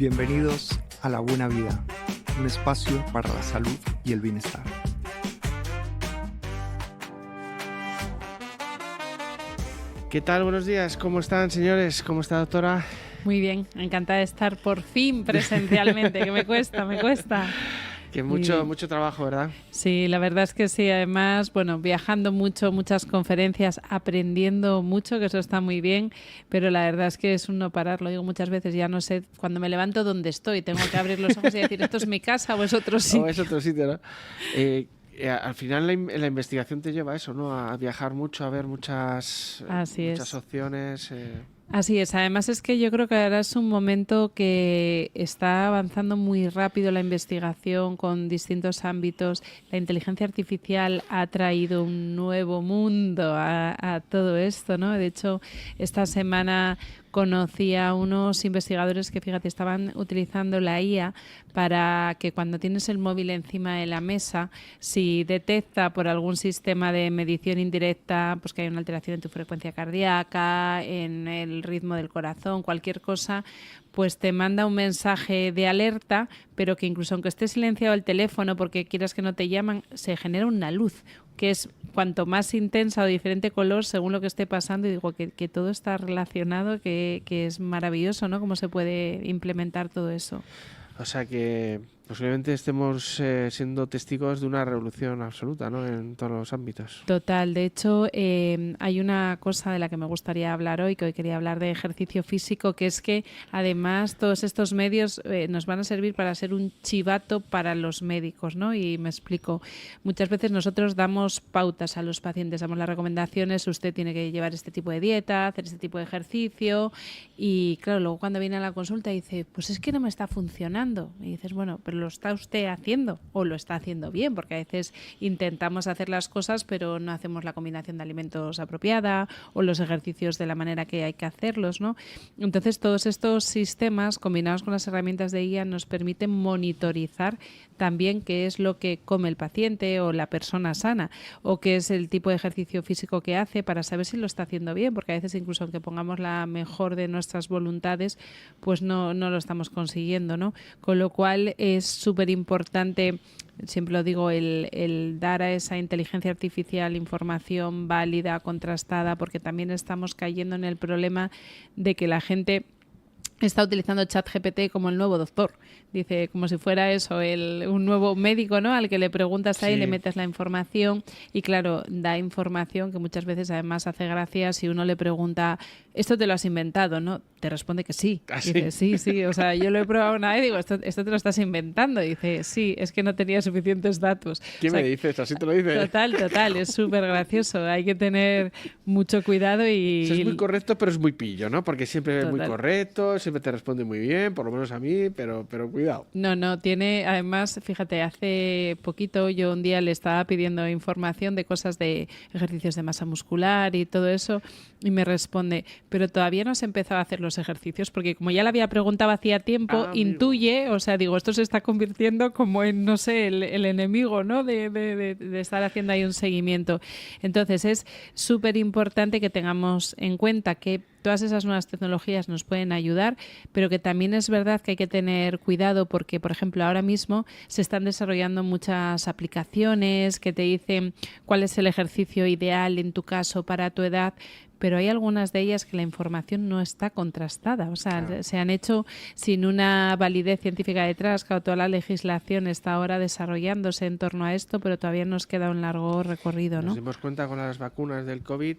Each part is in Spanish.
Bienvenidos a La Buena Vida, un espacio para la salud y el bienestar. ¿Qué tal? Buenos días. ¿Cómo están, señores? ¿Cómo está, doctora? Muy bien, encantada de estar por fin presencialmente, que me cuesta. Que mucho trabajo, ¿verdad? Sí, la verdad es que sí. Además, bueno, viajando mucho, muchas conferencias, aprendiendo mucho, que eso está muy bien, pero la verdad es que es un no parar. Lo digo muchas veces, ya no sé, cuando me levanto dónde estoy, tengo que abrir los ojos y decir, ¿esto es mi casa o es otro sitio? O es otro sitio, ¿no? Al final la investigación te lleva a eso, ¿no? A viajar mucho, a ver muchas opciones. Así es, además es que yo creo que ahora es un momento que está avanzando muy rápido la investigación con distintos ámbitos. La inteligencia artificial ha traído un nuevo mundo a todo esto, ¿no? De hecho, esta semana conocí a unos investigadores que, fíjate, estaban utilizando la IA para que cuando tienes el móvil encima de la mesa, si detecta por algún sistema de medición indirecta, pues que hay una alteración en tu frecuencia cardíaca, en el ritmo del corazón, cualquier cosa, pues te manda un mensaje de alerta, pero que incluso aunque esté silenciado el teléfono porque quieras que no te llaman, se genera una luz que es cuanto más intensa o diferente color según lo que esté pasando, y digo que todo está relacionado, que es maravilloso, ¿no? Cómo se puede implementar todo eso. O sea que posiblemente estemos siendo testigos de una revolución absoluta, ¿no? En todos los ámbitos. Total. De hecho, hay una cosa de la que me gustaría hablar hoy, que hoy quería hablar de ejercicio físico, que es que además todos estos medios nos van a servir para ser un chivato para los médicos, ¿no? Y me explico. Muchas veces nosotros damos pautas a los pacientes, damos las recomendaciones, usted tiene que llevar este tipo de dieta, hacer este tipo de ejercicio, y claro, luego cuando viene a la consulta dice, pues es que no me está funcionando. Y dices, bueno, pero ¿lo está usted haciendo o lo está haciendo bien? Porque a veces intentamos hacer las cosas pero no hacemos la combinación de alimentos apropiada o los ejercicios de la manera que hay que hacerlos, ¿no? Entonces todos estos sistemas combinados con las herramientas de IA nos permiten monitorizar también qué es lo que come el paciente o la persona sana, o qué es el tipo de ejercicio físico que hace, para saber si lo está haciendo bien, porque a veces incluso aunque pongamos la mejor de nuestras voluntades, pues no lo estamos consiguiendo, ¿no? Con lo cual es súper importante, siempre lo digo, el dar a esa inteligencia artificial información válida, contrastada, porque también estamos cayendo en el problema de que la gente está utilizando ChatGPT como el nuevo doctor. Dice, como si fuera eso, un nuevo médico, ¿no? Al que le preguntas ahí, le metes la información, y claro, da información que muchas veces además hace gracia si uno le pregunta, ¿esto te lo has inventado, no? Te responde que sí. Dice, sí, o sea, yo lo he probado una vez y digo, ¿esto te lo estás inventando? Dice, sí, es que no tenía suficientes datos. ¿Qué me dices? ¿Así te lo dice? Total, es súper gracioso. Hay que tener mucho cuidado y... Eso es muy correcto, pero es muy pillo, ¿no? Porque siempre es muy correcto, siempre te responde muy bien, por lo menos a mí, pero cuidado. No, tiene, además, fíjate, hace poquito yo un día le estaba pidiendo información de cosas de ejercicios de masa muscular y todo eso, y me responde, pero todavía no has empezado a hacer los ejercicios, porque como ya le había preguntado hacía tiempo, intuye, o sea, digo, esto se está convirtiendo como en, no sé, el enemigo, ¿no? De estar haciendo ahí un seguimiento. Entonces es súper importante que tengamos en cuenta que todas esas nuevas tecnologías nos pueden ayudar, pero que también es verdad que hay que tener cuidado porque, por ejemplo, ahora mismo se están desarrollando muchas aplicaciones que te dicen cuál es el ejercicio ideal en tu caso para tu edad, pero hay algunas de ellas que la información no está contrastada. O sea, se han hecho sin una validez científica detrás. Claro, toda la legislación está ahora desarrollándose en torno a esto, pero todavía nos queda un largo recorrido, ¿no? Nos dimos cuenta con las vacunas del COVID,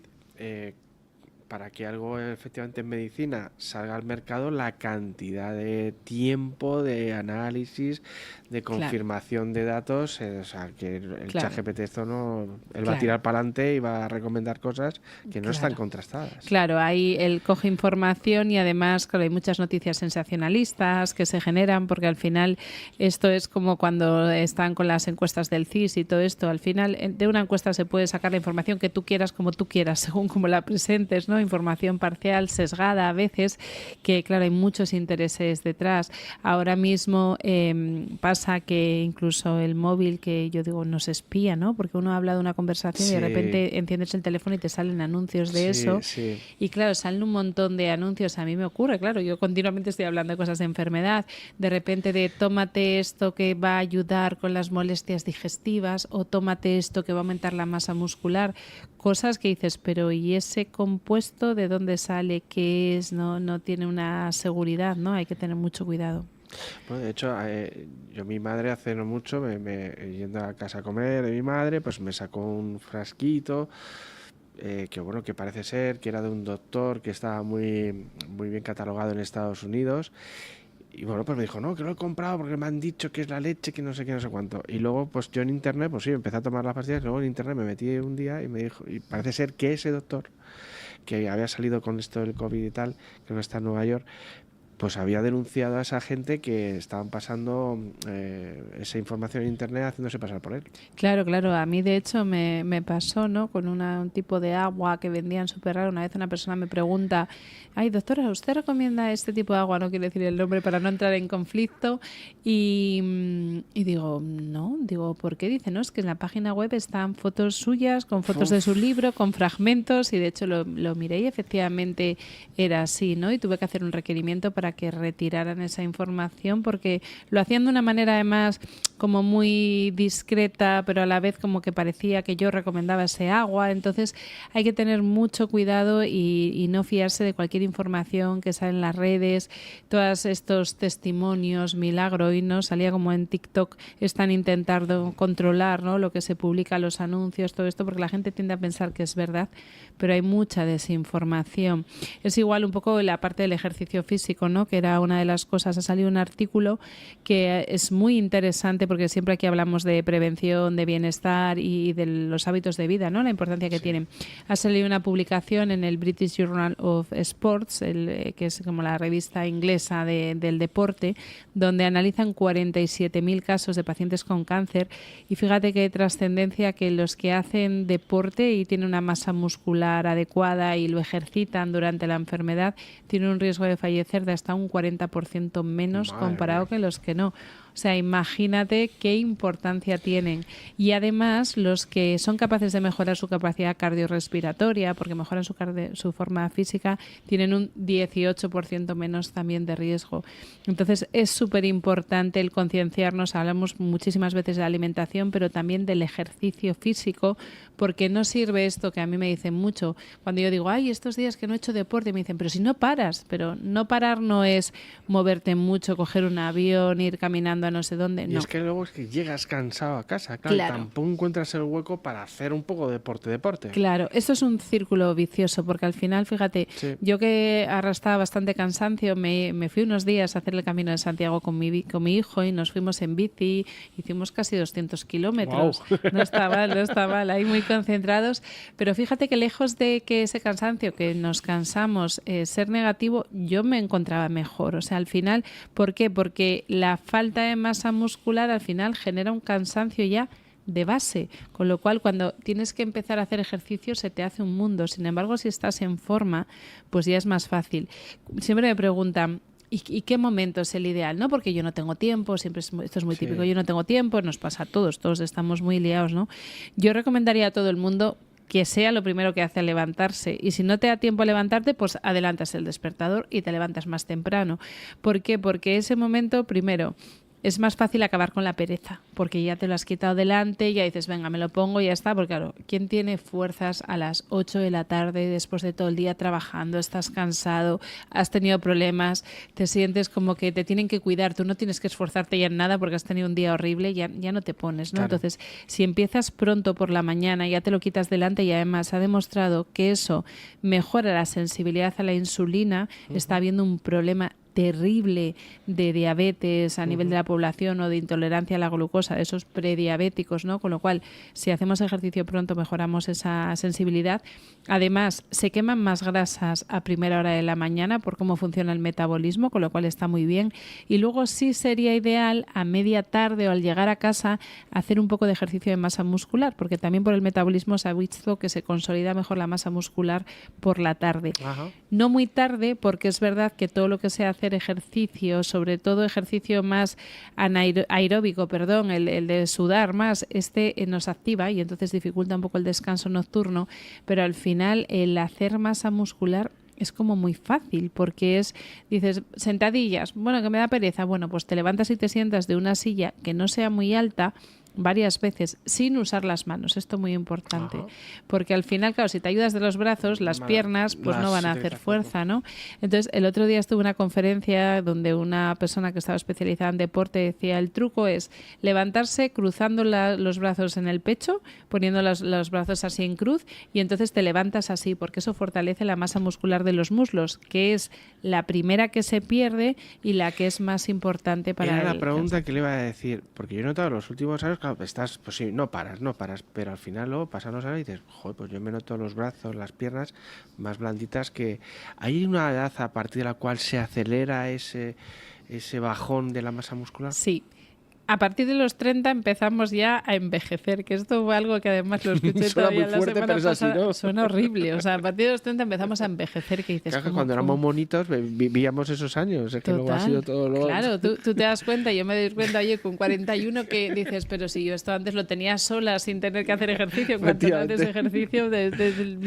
para que algo efectivamente en medicina salga al mercado, la cantidad de tiempo, de análisis, de confirmación de datos, o sea, que el ChatGPT esto no, él va a tirar para adelante y va a recomendar cosas que no están contrastadas. Claro, ahí él coge información y además, claro, hay muchas noticias sensacionalistas que se generan porque al final esto es como cuando están con las encuestas del CIS y todo esto. Al final de una encuesta se puede sacar la información que tú quieras como tú quieras, según como la presentes, ¿no? Información parcial, sesgada a veces, que claro, hay muchos intereses detrás. Ahora mismo pasa que incluso el móvil, que yo digo, nos espía, ¿no? Porque uno habla de una conversación y de repente enciendes el teléfono y te salen anuncios de eso. Sí. Y claro, salen un montón de anuncios. A mí me ocurre, claro, yo continuamente estoy hablando de cosas de enfermedad, de repente de tómate esto que va a ayudar con las molestias digestivas o tómate esto que va a aumentar la masa muscular, cosas que dices, pero ¿y ese compuesto de dónde sale? ¿Qué es? No tiene una seguridad, ¿no? Hay que tener mucho cuidado. Bueno, de hecho, yo mi madre hace no mucho, yendo a casa a comer de mi madre, pues me sacó un frasquito que parece ser que era de un doctor que estaba muy, muy bien catalogado en Estados Unidos. Y bueno, pues me dijo, no, que lo he comprado porque me han dicho que es la leche, que no sé qué, no sé cuánto. Y luego, pues yo en internet, pues sí, empecé a tomar las pastillas. Luego en internet me metí un día y me dijo, y parece ser que ese doctor, que había salido con esto del COVID y tal, creo que está en Nueva York, pues había denunciado a esa gente que estaban pasando esa información en internet haciéndose pasar por él. Claro. A mí, de hecho, me pasó, ¿no? Con un tipo de agua que vendían súper raro. Una vez una persona me pregunta, ay, doctora, ¿usted recomienda este tipo de agua? No quiero decir el nombre para no entrar en conflicto. Y digo, no. Digo, ¿por qué? Dice, no, es que en la página web están fotos suyas, con fotos de su libro, con fragmentos. Y de hecho lo miré y efectivamente era así, ¿no? Y tuve que hacer un requerimiento para que retiraran esa información, porque lo hacían de una manera además como muy discreta, pero a la vez como que parecía que yo recomendaba ese agua. Entonces hay que tener mucho cuidado y no fiarse de cualquier información que sale en las redes. Todos estos testimonios milagro, y no salía como en TikTok, están intentando controlar, ¿no?, lo que se publica, los anuncios, todo esto, porque la gente tiende a pensar que es verdad, pero hay mucha desinformación. Es igual un poco la parte del ejercicio físico, ¿no?, que era una de las cosas. Ha salido un artículo que es muy interesante, porque siempre aquí hablamos de prevención, de bienestar y de los hábitos de vida, ¿no?, la importancia que tienen. Ha salido una publicación en el British Journal of Sports, que es como la revista inglesa del deporte, donde analizan 47.000 casos de pacientes con cáncer, y fíjate qué trascendencia, que los que hacen deporte y tienen una masa muscular adecuada y lo ejercitan durante la enfermedad tienen un riesgo de fallecer de hasta un 40% menos comparado con los que no. O sea, imagínate qué importancia tienen. Y además, los que son capaces de mejorar su capacidad cardiorrespiratoria, porque mejoran su forma física, tienen un 18% menos también de riesgo. Entonces, es súper importante el concienciarnos. Hablamos muchísimas veces de la alimentación, pero también del ejercicio físico, porque no sirve esto que a mí me dicen mucho. Cuando yo digo, ay, estos días que no he hecho deporte, me dicen, pero si no paras. Pero no parar no es moverte mucho, coger un avión, ir caminando a no sé dónde. Y no. es que luego es que llegas cansado a casa, claro. Tampoco encuentras el hueco para hacer un poco de deporte. Claro, esto es un círculo vicioso, porque al final, fíjate, yo que arrastraba bastante cansancio, me fui unos días a hacer el Camino de Santiago con mi hijo, y nos fuimos en bici, hicimos casi 200 kilómetros. Wow. No está mal, ahí muy concentrados, pero fíjate que lejos de que ese cansancio, que nos cansamos, ser negativo, yo me encontraba mejor. O sea, al final, ¿por qué? Porque la falta de masa muscular al final genera un cansancio ya de base, con lo cual cuando tienes que empezar a hacer ejercicio se te hace un mundo. Sin embargo, si estás en forma, pues ya es más fácil. Siempre me preguntan, ¿y qué momento es el ideal? No, porque yo no tengo tiempo, siempre esto es muy típico, yo no tengo tiempo, nos pasa a todos estamos muy liados, ¿no? Yo recomendaría a todo el mundo que sea lo primero que hace al levantarse. Y si no te da tiempo a levantarte, pues adelantas el despertador y te levantas más temprano. ¿Por qué? Porque ese momento, primero, es más fácil acabar con la pereza, porque ya te lo has quitado delante, ya dices, venga, me lo pongo y ya está. Porque claro, ¿quién tiene fuerzas a las 8 de la tarde después de todo el día trabajando? Estás cansado, has tenido problemas, te sientes como que te tienen que cuidar, tú no tienes que esforzarte ya en nada porque has tenido un día horrible, ya no te pones, ¿no? Claro. Entonces, si empiezas pronto por la mañana, ya te lo quitas delante, y además ha demostrado que eso mejora la sensibilidad a la insulina, está habiendo un problema terrible de diabetes a nivel de la población o de intolerancia a la glucosa, de esos prediabéticos, ¿no? Con lo cual, si hacemos ejercicio pronto, mejoramos esa sensibilidad. Además, se queman más grasas a primera hora de la mañana por cómo funciona el metabolismo, con lo cual está muy bien. Y luego sí sería ideal a media tarde o al llegar a casa hacer un poco de ejercicio de masa muscular, porque también por el metabolismo se ha visto que se consolida mejor la masa muscular por la tarde. Ajá. No muy tarde, porque es verdad que todo lo que sea hacer ejercicio, sobre todo ejercicio más aeróbico, el de sudar más, nos activa y entonces dificulta un poco el descanso nocturno, pero al final el hacer masa muscular es como muy fácil, porque dices, sentadillas, bueno, que me da pereza, bueno, pues te levantas y te sientas de una silla que no sea muy alta varias veces sin usar las manos. Esto es muy importante. Ajá. Porque al final, claro, si te ayudas de los brazos, las piernas pues no van a hacer fuerza, ¿no? Entonces, el otro día estuve en una conferencia donde una persona que estaba especializada en deporte decía, el truco es levantarse cruzando los brazos en el pecho, poniendo los brazos así en cruz, y entonces te levantas así, porque eso fortalece la masa muscular de los muslos, que es la primera que se pierde y la que es más importante para Era la pregunta que le iba a decir, porque yo he notado en los últimos años, claro, estás, pues sí, no paras, pero al final luego pasan los años y dices, joder, pues yo me noto los brazos, las piernas más blanditas, que hay una edad a partir de la cual se acelera ese bajón de la masa muscular. Sí. A partir de los 30 empezamos ya a envejecer, que esto fue algo que además lo escuché todavía la semana pasada. ¿No? Suena horrible. O sea, a partir de los 30 empezamos a envejecer, que dices... Claro, cuando éramos monitos vivíamos esos años. Es que luego ha sido todo lo... Claro, tú te das cuenta, yo me doy cuenta, oye, con 41 que dices, pero si yo esto antes lo tenía sola sin tener que hacer ejercicio, cuanto no haces ejercicio,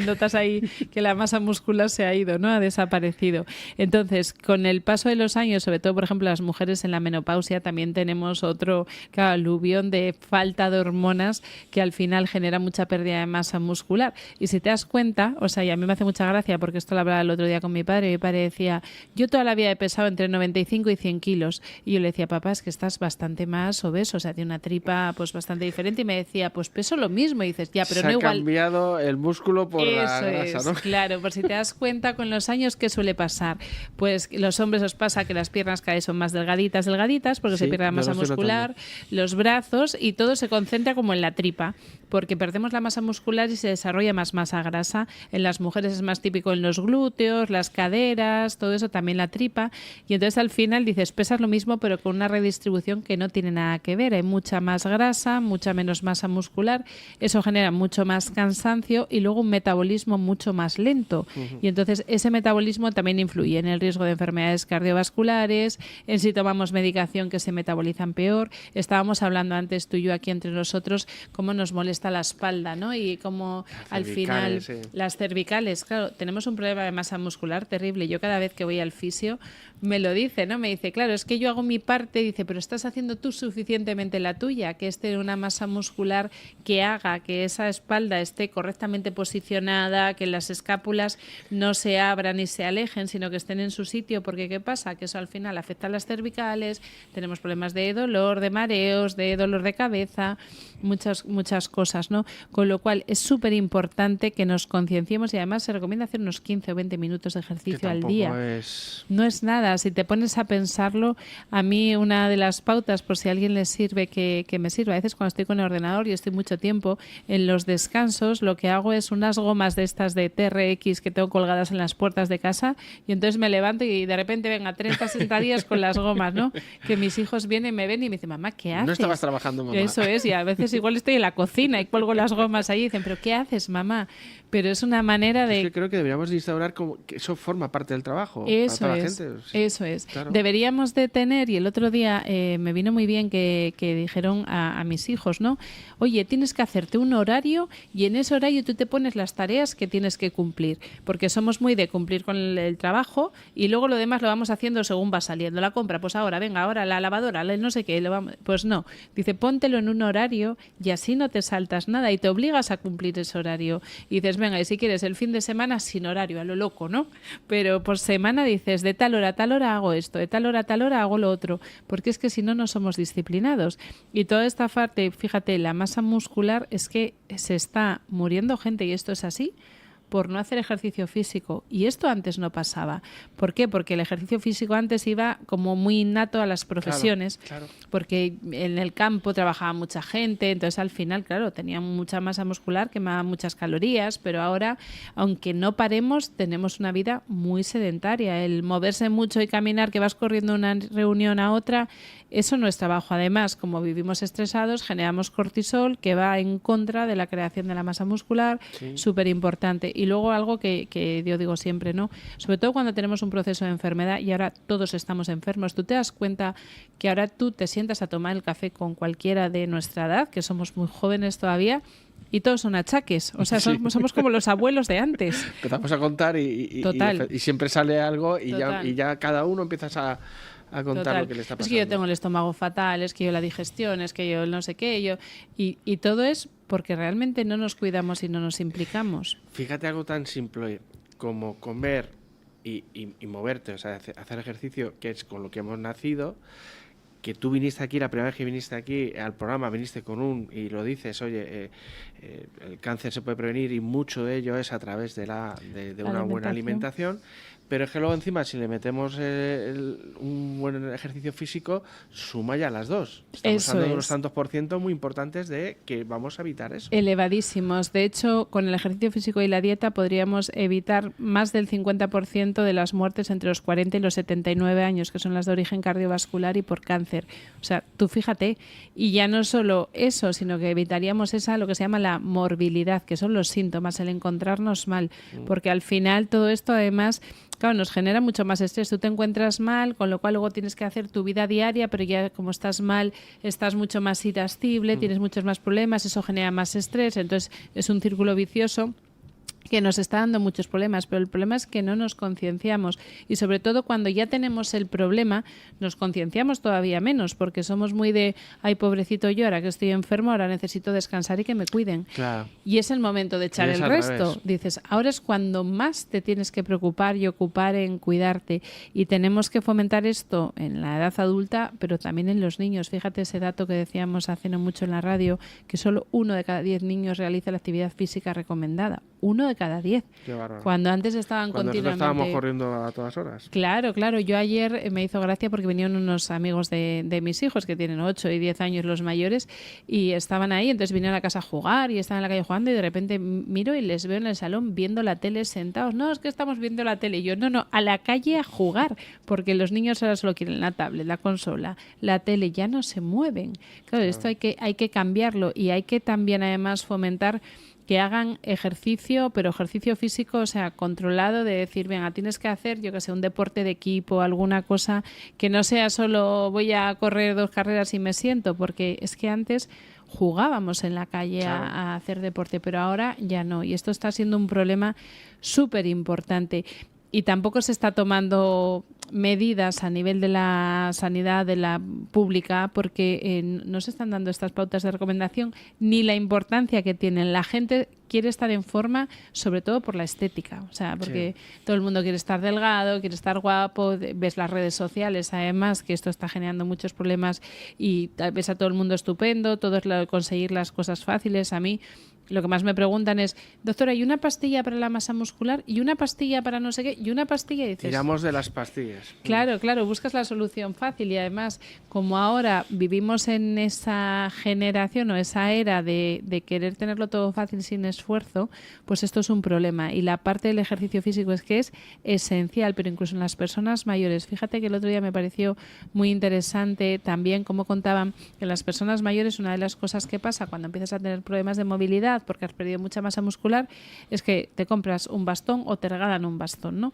notas ahí que la masa muscular se ha ido, ¿no? Ha desaparecido. Entonces, con el paso de los años, sobre todo, por ejemplo, las mujeres en la menopausia, también tenemos otro aluvión de falta de hormonas que al final genera mucha pérdida de masa muscular. Y si te das cuenta, o sea, y a mí me hace mucha gracia porque esto lo hablaba el otro día con mi padre decía, yo toda la vida he pesado entre 95 y 100 kilos. Y yo le decía, papá, es que estás bastante más obeso, o sea, tiene una tripa pues bastante diferente. Y me decía, pues peso lo mismo. Y dices, ya, pero se no ha igual. Cambiado el músculo por la grasa, ¿no? Claro, por si te das cuenta con los años, ¿qué suele pasar? Pues los hombres os pasa que las piernas cada vez son más delgaditas, porque se pierde la masa muscular, los brazos, y todo se concentra como en la tripa, porque perdemos la masa muscular y se desarrolla más masa grasa. En las mujeres es más típico en los glúteos, las caderas, todo eso, también la tripa, y entonces al final dices, pesas lo mismo pero con una redistribución que no tiene nada que ver, hay mucha más grasa, mucha menos masa muscular, eso genera mucho más cansancio y luego un metabolismo mucho más lento, y entonces ese metabolismo también influye en el riesgo de enfermedades cardiovasculares, en si tomamos medicación que se metabolizan peor. Estábamos hablando antes tú y yo aquí entre nosotros cómo nos molesta la espalda, ¿no? Y cómo al final las cervicales, claro, tenemos un problema de masa muscular terrible. Yo cada vez que voy al fisio me lo dice, ¿no? Me dice, claro, es que yo hago mi parte, dice, pero estás haciendo tú suficientemente la tuya, que es tener una masa muscular que haga que esa espalda esté correctamente posicionada, que las escápulas no se abran y se alejen, sino que estén en su sitio, porque ¿qué pasa? Que eso al final afecta a las cervicales, tenemos problemas de dolor, de mareos, de dolor de cabeza, muchas cosas, ¿no? Con lo cual es súper importante que nos concienciemos, y además se recomienda hacer unos 15 o 20 minutos de ejercicio al día. No es nada, si te pones a pensarlo. A mí una de las pautas, por si a alguien le sirve, que me sirve, a veces cuando estoy con el ordenador y estoy mucho tiempo, en los descansos lo que hago es unas gomas de estas de TRX que tengo colgadas en las puertas de casa, y entonces me levanto y de repente venga 30 sentadillas con las gomas, ¿no? Que mis hijos vienen, me ven y me dicen, mamá, ¿qué haces? No estabas trabajando, mamá. Eso es, y a veces igual estoy en la cocina y cuelgo las gomas ahí y dicen, ¿pero qué haces, mamá? Pero es una manera de... Es que creo que deberíamos instaurar como que eso forma parte del trabajo. Eso para es, la gente. eso es. Claro. Deberíamos de tener, y el otro día me vino muy bien que dijeron a mis hijos, ¿no? Oye, tienes que hacerte un horario y en ese horario tú te pones las tareas que tienes que cumplir, porque somos muy de cumplir con el trabajo y luego lo demás lo vamos haciendo según va saliendo la compra. Pues ahora, venga, ahora la lavadora, no sé qué, pues no. Dice, póntelo en un horario y así no te saltas nada y te obligas a cumplir ese horario. Y dices, venga, y si quieres el fin de semana sin horario, a lo loco, ¿no? Pero por semana dices, de tal hora a tal hora hago esto, de tal hora a tal hora hago lo otro, porque es que si no, no somos disciplinados. Y toda esta parte, fíjate, la masa muscular es que se está muriendo gente, y esto es así, por no hacer ejercicio físico. Y esto antes no pasaba. ¿Por qué? Porque el ejercicio físico antes iba como muy innato a las profesiones, claro. Porque en el campo trabajaba mucha gente, entonces al final, claro, tenían mucha masa muscular, quemaban muchas calorías, pero ahora, aunque no paremos, tenemos una vida muy sedentaria. El moverse mucho y caminar, que vas corriendo de una reunión a otra, eso no es trabajo. Además, como vivimos estresados, generamos cortisol, que va en contra de la creación de la masa muscular, súper importante. Y luego algo que yo digo siempre, ¿no? Sobre todo cuando tenemos un proceso de enfermedad y ahora todos estamos enfermos, tú te das cuenta que ahora tú te sientas a tomar el café con cualquiera de nuestra edad, que somos muy jóvenes todavía, y todos son achaques. O sea, somos como los abuelos de antes. Empezamos a contar y siempre sale algo y ya cada uno empiezas a contar lo que le está pasando. Es que yo tengo el estómago fatal, es que yo la digestión, es que yo no sé qué, y todo es porque realmente no nos cuidamos y no nos implicamos. Fíjate algo tan simple como comer y moverte, o sea, hacer ejercicio, que es con lo que hemos nacido, que tú viniste aquí, la primera vez que viniste aquí al programa, viniste y lo dices, oye, el cáncer se puede prevenir y mucho de ello es a través de una buena alimentación. Pero es que luego encima, si le metemos un buen ejercicio físico, suma ya las dos. Estamos hablando de unos tantos % muy importantes de que vamos a evitar eso. Elevadísimos. De hecho, con el ejercicio físico y la dieta podríamos evitar más del 50% de las muertes entre los 40 y los 79 años, que son las de origen cardiovascular y por cáncer. O sea, tú fíjate, y ya no solo eso, sino que evitaríamos lo que se llama la morbilidad, que son los síntomas, el encontrarnos mal. Porque al final todo esto además... Claro, nos genera mucho más estrés. Tú te encuentras mal, con lo cual luego tienes que hacer tu vida diaria, pero ya como estás mal, estás mucho más irascible, tienes muchos más problemas, eso genera más estrés. Entonces es un círculo vicioso que nos está dando muchos problemas, pero el problema es que no nos concienciamos y sobre todo cuando ya tenemos el problema nos concienciamos todavía menos porque somos muy de, ay pobrecito yo, ahora que estoy enfermo, ahora necesito descansar y que me cuiden. Claro. Y es el momento de echar el resto. Dices, ahora es cuando más te tienes que preocupar y ocupar en cuidarte y tenemos que fomentar esto en la edad adulta, pero también en los niños. Fíjate ese dato que decíamos hace no mucho en la radio, que solo 1 de cada 10 niños realiza la actividad física recomendada. 1 de cada 10. Cuando antes estaban continuamente... estábamos corriendo a todas horas. Claro. Yo ayer me hizo gracia porque vinieron unos amigos de mis hijos que tienen 8 y 10 años los mayores y estaban ahí, entonces vinieron a casa a jugar y estaban en la calle jugando y de repente miro y les veo en el salón viendo la tele sentados. No, es que estamos viendo la tele. Y yo, no, a la calle a jugar, porque los niños ahora solo quieren la tablet, la consola, la tele, ya no se mueven. Claro, esto hay que cambiarlo y hay que también además fomentar que hagan ejercicio, pero ejercicio físico, o sea, controlado, de decir, venga, tienes que hacer, yo que sé, un deporte de equipo, alguna cosa que no sea solo voy a correr 2 carreras y me siento, porque es que antes jugábamos en la calle a hacer deporte, pero ahora ya no, y esto está siendo un problema súper importante. Y tampoco se está tomando medidas a nivel de la sanidad de la pública porque no se están dando estas pautas de recomendación ni la importancia que tienen. La gente quiere estar en forma sobre todo por la estética, o sea, porque todo el mundo quiere estar delgado, quiere estar guapo, ves las redes sociales además que esto está generando muchos problemas y ves a todo el mundo estupendo, todo es conseguir las cosas fáciles. A mí lo que más me preguntan es, doctora, ¿y una pastilla para la masa muscular? ¿Y una pastilla para no sé qué? ¿Y una pastilla? Y dices, tiramos de las pastillas. Claro, buscas la solución fácil y además, como ahora vivimos en esa generación o esa era de querer tenerlo todo fácil sin esfuerzo, pues esto es un problema. Y la parte del ejercicio físico es que es esencial, pero incluso en las personas mayores. Fíjate que el otro día me pareció muy interesante también cómo contaban que en las personas mayores una de las cosas que pasa cuando empiezas a tener problemas de movilidad porque has perdido mucha masa muscular es que te compras un bastón o te regalan un bastón, ¿no?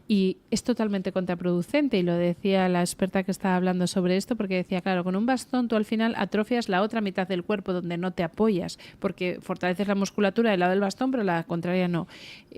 Y es totalmente contraproducente y lo decía la experta que estaba hablando sobre esto porque decía, claro, con un bastón tú al final atrofias la otra mitad del cuerpo donde no te apoyas porque fortaleces la musculatura del lado del bastón pero la contraria no.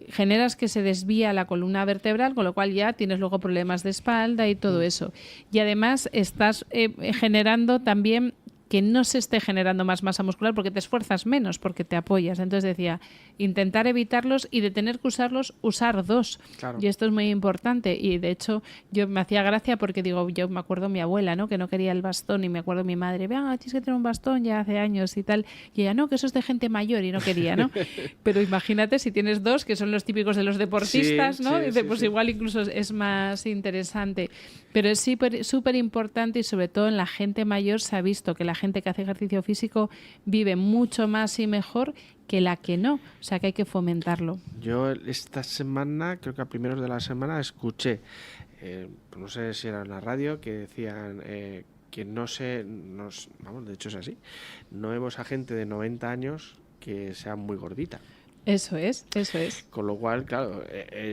Generas que se desvía la columna vertebral con lo cual ya tienes luego problemas de espalda y todo eso. Y además estás generando también que no se esté generando más masa muscular porque te esfuerzas menos, porque te apoyas. Entonces decía, intentar evitarlos y de tener que usarlos, usar dos. Claro. Y esto es muy importante. Y de hecho, yo me hacía gracia porque digo, yo me acuerdo mi abuela, ¿no? Que no quería el bastón, y me acuerdo mi madre, venga, tienes que tener un bastón ya hace años y tal. Y ella, no, que eso es de gente mayor, y no quería, ¿no? Pero imagínate si tienes dos, que son los típicos de los deportistas, ¿no? Dice, pues igual incluso es más interesante. Pero es súper importante, y sobre todo en la gente mayor se ha visto que la gente que hace ejercicio físico vive mucho más y mejor que la que no. O sea que hay que fomentarlo. Yo esta semana, creo que a primeros de la semana, escuché, no sé si era en la radio, que decían que vamos, de hecho es así, no vemos a gente de 90 años que sea muy gordita. Eso es. Con lo cual, claro,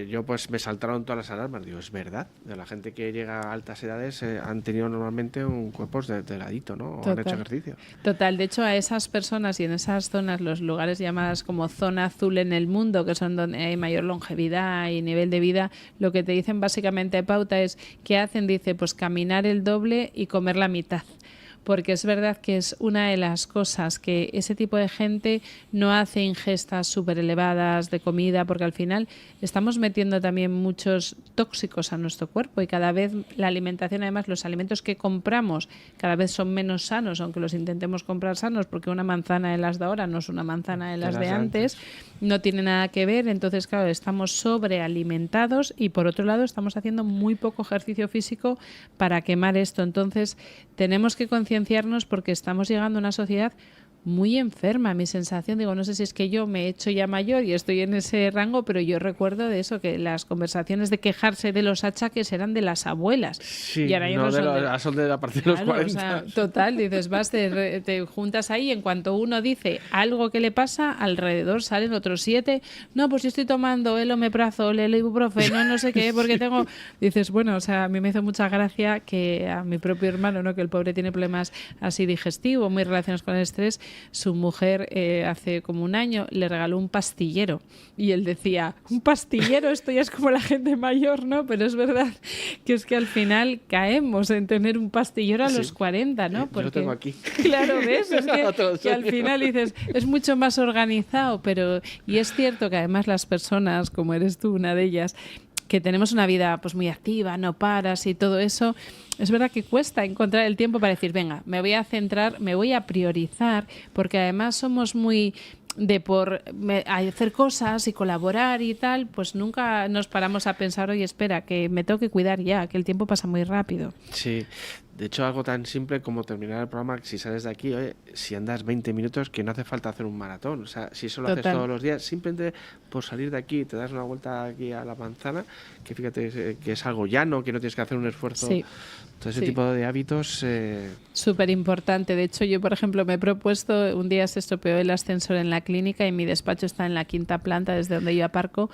yo pues me saltaron todas las alarmas. Digo, es verdad, de la gente que llega a altas edades han tenido normalmente un cuerpo delgadito, ¿no? O han hecho ejercicio. Total, de hecho a esas personas y en esas zonas, los lugares llamadas como zona azul en el mundo, que son donde hay mayor longevidad y nivel de vida, lo que te dicen básicamente pauta es, ¿qué hacen? Dice, pues caminar el doble y comer la mitad. Porque es verdad que es una de las cosas que ese tipo de gente no hace ingestas súper elevadas de comida, porque al final estamos metiendo también muchos tóxicos a nuestro cuerpo, y cada vez la alimentación, además los alimentos que compramos cada vez son menos sanos, aunque los intentemos comprar sanos, porque una manzana de las de ahora no es una manzana de las de antes, no tiene nada que ver. Entonces, claro, estamos sobrealimentados y por otro lado estamos haciendo muy poco ejercicio físico para quemar esto. Entonces tenemos que concienciarnos, porque estamos llegando a una sociedad muy enferma. Mi sensación, digo, no sé si es que yo me he hecho ya mayor y estoy en ese rango, pero yo recuerdo de eso, que las conversaciones de quejarse de los achaques eran de las abuelas. Sí, y ahora ya son de a partir de los 40. O sea, total, dices, te juntas ahí, en cuanto uno dice algo que le pasa, alrededor salen otros 7. No, pues yo estoy tomando el omeprazol, el ibuprofeno, no sé qué, porque tengo... Dices, bueno, o sea, a mí me hizo mucha gracia que a mi propio hermano, ¿no? Que el pobre tiene problemas así digestivos, muy relacionados con el estrés, su mujer hace como un año le regaló un pastillero, y él decía, un pastillero, esto ya es como la gente mayor, ¿no? Pero es verdad que es que al final caemos en tener un pastillero a los 40, ¿no? Porque, yo lo tengo aquí. Claro, ¿ves? Es que al final dices, es mucho más organizado, pero... Y es cierto que además las personas, como eres tú, una de ellas, que tenemos una vida pues muy activa, no paras y todo eso, es verdad que cuesta encontrar el tiempo para decir, venga, me voy a centrar, me voy a priorizar, porque además somos muy hacer cosas y colaborar y tal, pues nunca nos paramos a pensar, oye, espera, que me tengo que cuidar ya, que el tiempo pasa muy rápido. Sí, de hecho algo tan simple como terminar el programa, si sales de aquí, oye, si andas 20 minutos, que no hace falta hacer un maratón, o sea, si eso lo haces todos los días, simplemente por salir de aquí, te das una vuelta aquí a la manzana, que fíjate que es algo llano, que no tienes que hacer un esfuerzo. Sí. Todo ese tipo de hábitos... Súper importante. De hecho, yo, por ejemplo, me he propuesto, un día se estropeó el ascensor en la clínica y mi despacho está en la 5ª planta, desde donde yo aparco.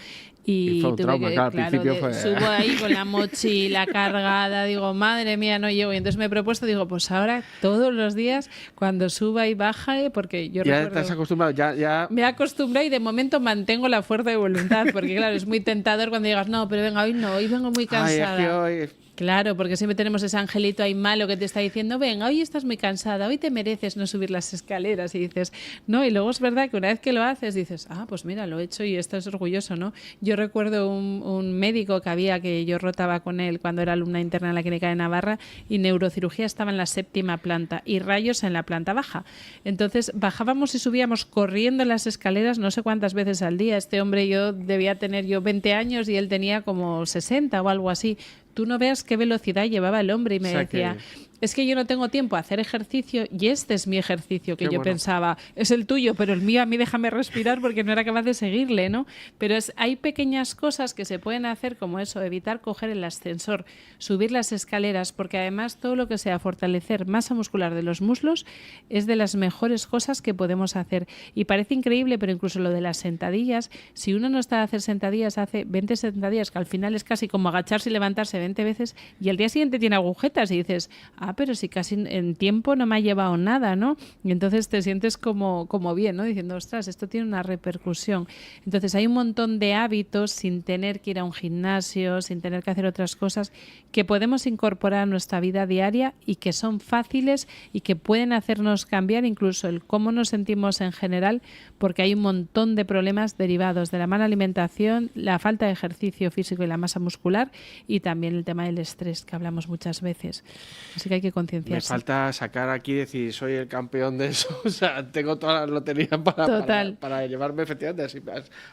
Y fue un trauma, claro, al principio fue... Subo ahí con la mochila cargada, digo, madre mía, no llego. Y entonces me he propuesto, digo, pues ahora todos los días, cuando suba y baja, porque yo ya recuerdo... te has acostumbrado, ya... Me he acostumbrado y de momento mantengo la fuerza de voluntad, porque claro, es muy tentador cuando digas, no, pero venga, hoy no, hoy vengo muy cansada. Ay, es que hoy... Claro, porque siempre tenemos ese angelito ahí malo que te está diciendo, venga, hoy estás muy cansada, hoy te mereces no subir las escaleras, y dices, no, y luego es verdad que una vez que lo haces dices, ah, pues mira, lo he hecho y estás orgulloso, ¿no? Yo recuerdo un médico que yo rotaba con él cuando era alumna interna en la clínica de Navarra, y neurocirugía estaba en la 7ª planta y rayos en la planta baja. Entonces bajábamos y subíamos corriendo las escaleras no sé cuántas veces al día. Este hombre debía tener 20 años y él tenía como 60 o algo así. Tú no veas qué velocidad llevaba el hombre, y me decía, es que yo no tengo tiempo a hacer ejercicio y este es mi ejercicio, que yo pensaba, es el tuyo, pero el mío a mí déjame respirar, porque no era capaz de seguirle, ¿no? Pero hay pequeñas cosas que se pueden hacer, como eso, evitar coger el ascensor, subir las escaleras, porque además todo lo que sea fortalecer masa muscular de los muslos es de las mejores cosas que podemos hacer. Y parece increíble, pero incluso lo de las sentadillas, si uno no está a hacer sentadillas, hace 20 sentadillas, que al final es casi como agacharse y levantarse 20 veces, y al día siguiente tiene agujetas y dices, pero si casi en tiempo no me ha llevado nada, ¿no? Y entonces te sientes como bien, ¿no? Diciendo, ostras, esto tiene una repercusión. Entonces hay un montón de hábitos sin tener que ir a un gimnasio, sin tener que hacer otras cosas, que podemos incorporar a nuestra vida diaria y que son fáciles y que pueden hacernos cambiar incluso el cómo nos sentimos en general, porque hay un montón de problemas derivados de la mala alimentación, la falta de ejercicio físico y la masa muscular, y también el tema del estrés, que hablamos muchas veces. Así que hay que concienciarse. Me falta sacar aquí y decir, soy el campeón de eso. O sea, tengo toda la lotería para llevarme, efectivamente.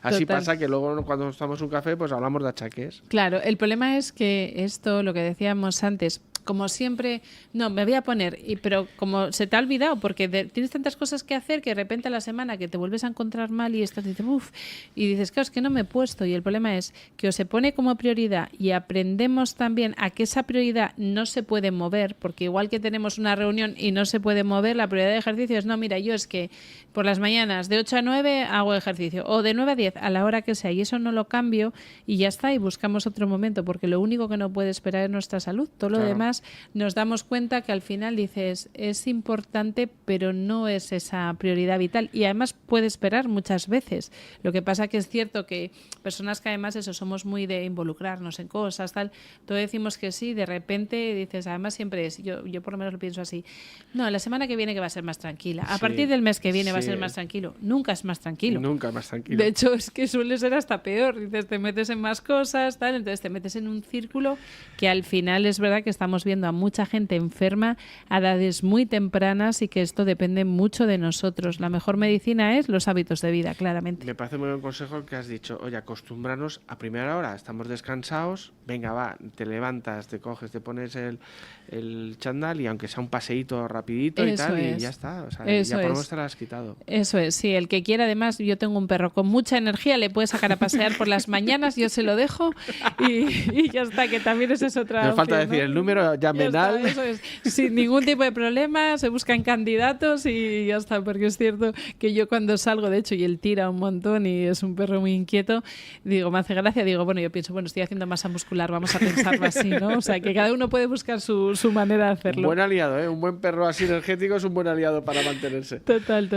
Así pasa que luego cuando nos tomamos un café, pues hablamos de achaques. Claro, el problema es que esto, lo que decíamos antes, como siempre, no, me voy a poner, pero como se te ha olvidado, porque tienes tantas cosas que hacer que de repente a la semana que te vuelves a encontrar mal y estás, dices, uff, y dices, claro, es que no me he puesto. Y el problema es que o se pone como prioridad y aprendemos también a que esa prioridad no se puede mover, porque igual que tenemos una reunión y no se puede mover, la prioridad de ejercicio es, no, mira, yo es que por las mañanas de 8 a 9 hago ejercicio, o de 9 a 10, a la hora que sea, y eso no lo cambio y ya está, y buscamos otro momento, porque lo único que no puede esperar es nuestra salud. Todo lo demás nos damos cuenta que al final dices, es importante, pero no es esa prioridad vital, y además puede esperar muchas veces. Lo que pasa que es cierto que personas que además eso somos muy de involucrarnos en cosas, tal, todo decimos que sí, de repente dices, además siempre es, yo por lo menos lo pienso así, no, la semana que viene que va a ser más tranquila, a partir del mes que viene va a ser más tranquilo. Nunca es más tranquilo. Nunca es más tranquilo. De hecho, es que suele ser hasta peor. Dices, te metes en más cosas, tal, entonces te metes en un círculo que al final es verdad que estamos viendo a mucha gente enferma a edades muy tempranas, y que esto depende mucho de nosotros. La mejor medicina es los hábitos de vida, claramente. Me parece muy buen consejo que has dicho. Oye, acostúmbranos a primera hora. Estamos descansados. Venga, va, te levantas, te coges, te pones el chándal y aunque sea un paseíto rapidito y tal, y ya está. O sea, ya por lo menos te lo has quitado. Eso es, sí. El que quiera, además, yo tengo un perro con mucha energía, le puedes sacar a pasear por las mañanas, yo se lo dejo y ya está, que también esa es otra Nos opción, falta decir el número, llamen al... Eso es, sin ningún tipo de problema, se buscan candidatos y ya está, porque es cierto que yo cuando salgo, de hecho, y él tira un montón y es un perro muy inquieto, digo, me hace gracia, digo, bueno, yo pienso, bueno, estoy haciendo masa muscular, vamos a pensarlo así, ¿no? O sea, que cada uno puede buscar su manera de hacerlo. Un buen aliado, ¿eh? Un buen perro así energético es un buen aliado para mantenerse. Total,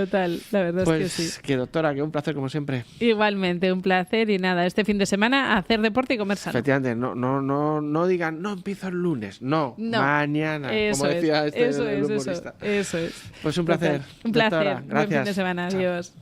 la verdad pues, es que sí. Que doctora, que un placer como siempre. Igualmente, un placer, y nada, este fin de semana a hacer deporte y comer sano. Efectivamente, no digan, no empiezo el lunes, no. Mañana, eso como decía es, el humorista. Eso es. Pues un placer. Un placer. Doctora, gracias. Buen fin de semana. Chao. Adiós.